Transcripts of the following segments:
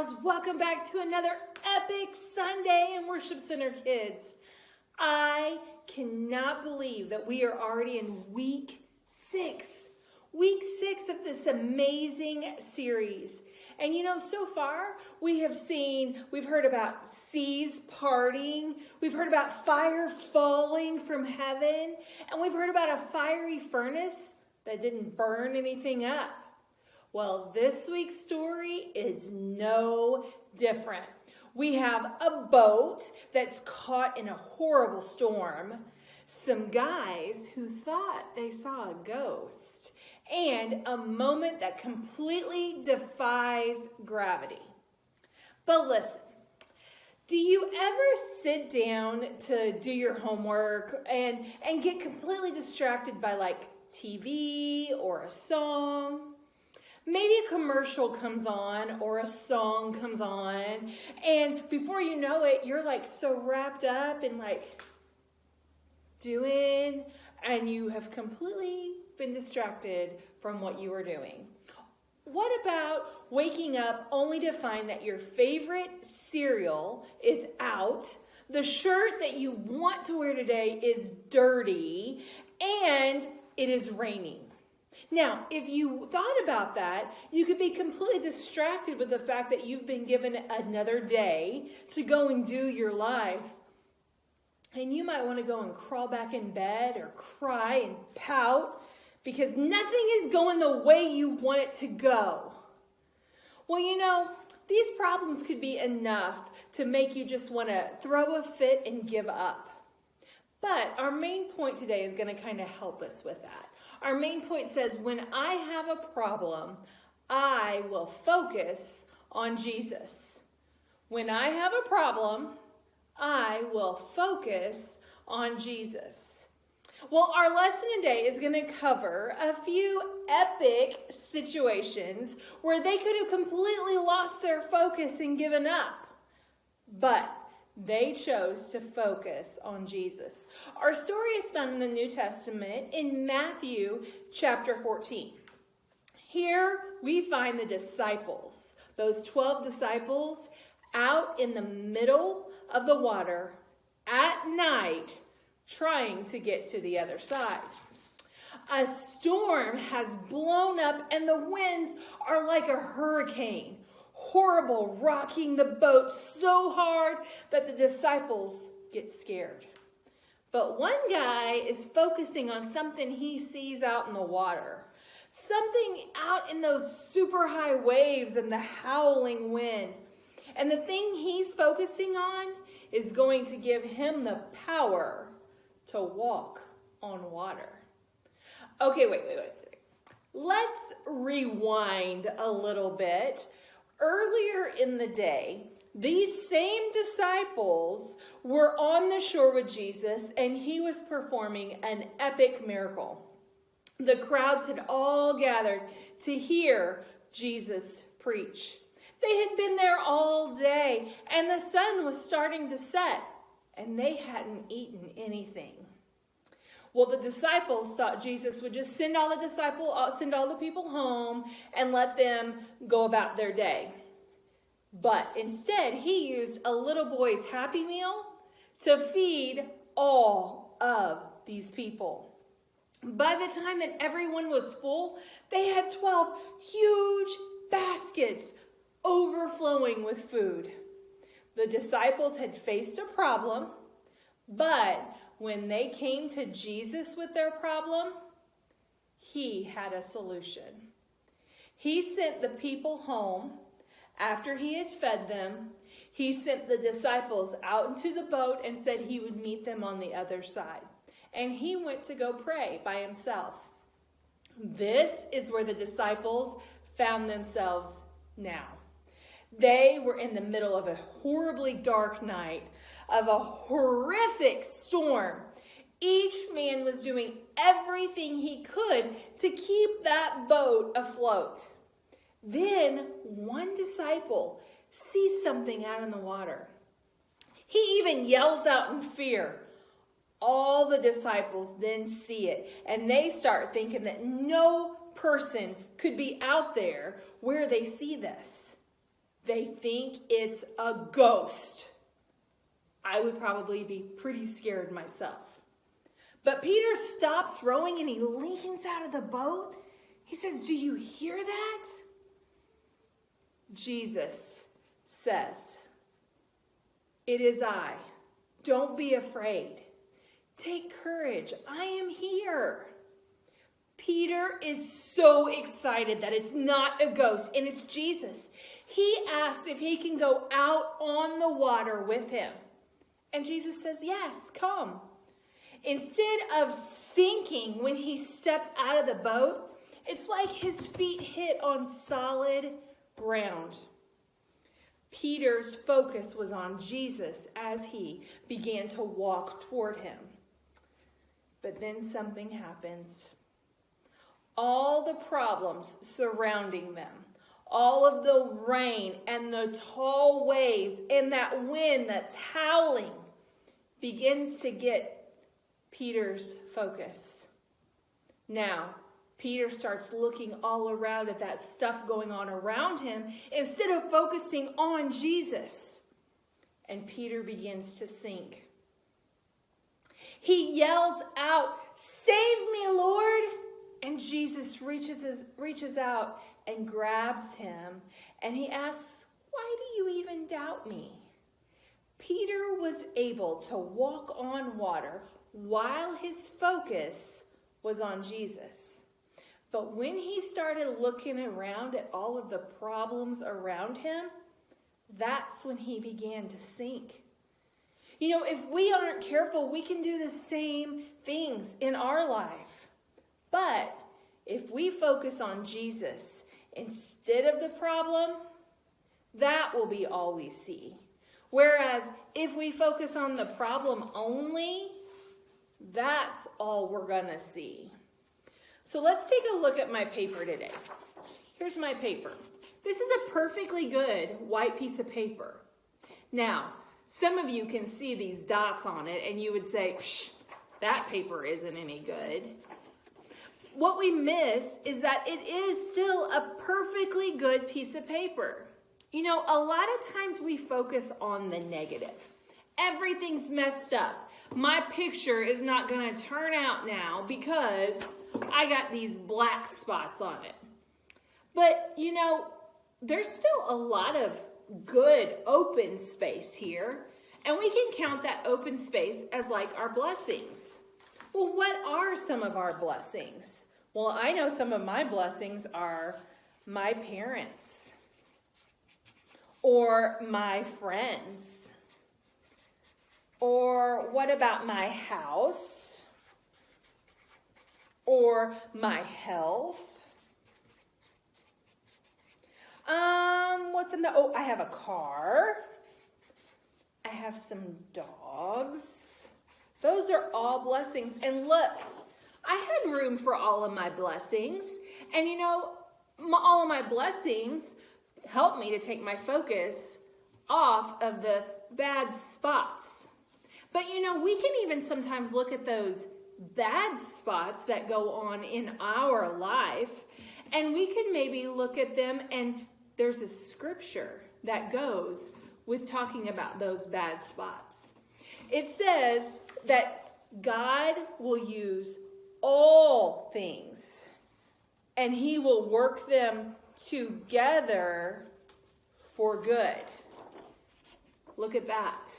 gals. Welcome back to another epic Sunday in Worship Center, kids. I cannot believe that we are already in week 6. Week 6 of this amazing series. And you know, so far we've heard about seas parting, we've heard about fire falling from heaven, and we've heard about a fiery furnace that didn't burn anything up. Well, this week's story is no different. We have a boat that's caught in a horrible storm, some guys who thought they saw a ghost, and a moment that completely defies gravity. But listen, do you ever sit down to do your homework and get completely distracted by like TV or a song? Maybe a commercial comes on or a song comes on, and before you know it, you're like so wrapped up in like doing, and you have completely been distracted from what you were doing. What about waking up only to find that your favorite cereal is out, the shirt that you want to wear today is dirty, and it is raining? Now, if you thought about that, you could be completely distracted with the fact that you've been given another day to go and do your life. And you might want to go and crawl back in bed or cry and pout because nothing is going the way you want it to go. Well, you know, these problems could be enough to make you just want to throw a fit and give up. But our main point today is going to kind of help us with that. Our main point says, when I have a problem, I will focus on Jesus. When I have a problem, I will focus on Jesus. Well, our lesson today is going to cover a few epic situations where they could have completely lost their focus and given up. But they chose to focus on Jesus. Our story is found in the New Testament in Matthew chapter 14. Here we find the disciples, those 12 disciples, out in the middle of the water at night trying to get to the other side. A storm has blown up and the winds are like a hurricane. Horrible, rocking the boat so hard that the disciples get scared. But one guy is focusing on something he sees out in the water. Something out in those super high waves and the howling wind. And the thing he's focusing on is going to give him the power to walk on water. Okay, wait. Let's rewind a little bit. Earlier in the day, these same disciples were on the shore with Jesus, and he was performing an epic miracle. The crowds had all gathered to hear Jesus preach. They had been there all day, and the sun was starting to set, and they hadn't eaten anything. Well, the disciples thought Jesus would just send all the people home and let them go about their day. But instead, he used a little boy's Happy Meal to feed all of these people. By the time that everyone was full, they had 12 huge baskets overflowing with food. The disciples had faced a problem, but when they came to Jesus with their problem, he had a solution. He sent the people home after he had fed them. He sent the disciples out into the boat and said he would meet them on the other side. And he went to go pray by himself. This is where the disciples found themselves now. They were in the middle of a horribly dark night, of a horrific storm. Each man was doing everything he could to keep that boat afloat. Then one disciple sees something out in the water. He even yells out in fear. All the disciples then see it, and they start thinking that no person could be out there where they see this. They think it's a ghost. I would probably be pretty scared myself. But Peter stops rowing and he leans out of the boat. He says, "Do you hear that?" Jesus says, "It is I. Don't be afraid. Take courage. I am here." Peter is so excited that it's not a ghost and it's Jesus. He asks if he can go out on the water with him. And Jesus says, "Yes, come." Instead of sinking when he steps out of the boat, it's like his feet hit on solid ground. Peter's focus was on Jesus as he began to walk toward him. But then something happens. All the problems surrounding them, all of the rain and the tall waves and that wind that's howling begins to get Peter's focus. Now, Peter starts looking all around at that stuff going on around him instead of focusing on Jesus. And Peter begins to sink. He yells out, "Save me, Lord!" And Jesus reaches out and grabs him. And he asks, "Why do you even doubt me?" Peter was able to walk on water while his focus was on Jesus. But when he started looking around at all of the problems around him, that's when he began to sink. You know, if we aren't careful, we can do the same things in our life. But if we focus on Jesus instead of the problem, that will be all we see. Whereas if we focus on the problem only, that's all we're gonna see. So let's take a look at my paper today. Here's my paper. This is a perfectly good white piece of paper. Now, some of you can see these dots on it and you would say, that paper isn't any good. What we miss is that it is still a perfectly good piece of paper. You know, a lot of times we focus on the negative. Everything's messed up. My picture is not going to turn out now because I got these black spots on it. But, you know, there's still a lot of good open space here. And we can count that open space as like our blessings. Well, what are some of our blessings? Well, I know some of my blessings are my parents or my friends. Or what about my house? Or my health? What's in the, I have a car. I have some dogs. Those are all blessings. And look, I had room for all of my blessings. And you know, all of my blessings help me to take my focus off of the bad spots. But you know, we can even sometimes look at those bad spots that go on in our life, and we can maybe look at them, and there's a scripture that goes with talking about those bad spots. It says that God will use all things, and he will work them together for good. Look at that.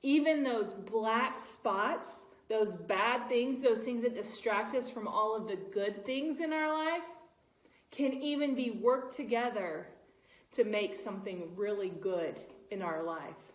Even those black spots, those bad things, those things that distract us from all of the good things in our life, can even be worked together to make something really good in our life.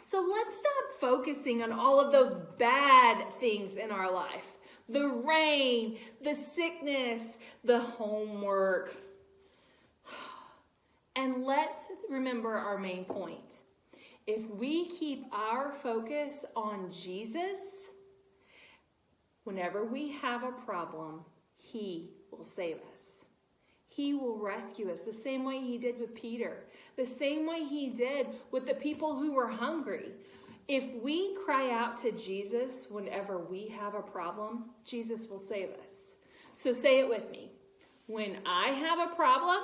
So let's stop focusing on all of those bad things in our life. The rain, the sickness, the homework. And let's remember our main point. If we keep our focus on Jesus, whenever we have a problem, he will save us. He will rescue us the same way he did with Peter, the same way he did with the people who were hungry. If we cry out to Jesus whenever we have a problem, Jesus will save us. So say it with me. When I have a problem,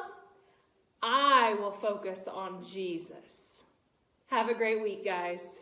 I will focus on Jesus. Have a great week, guys.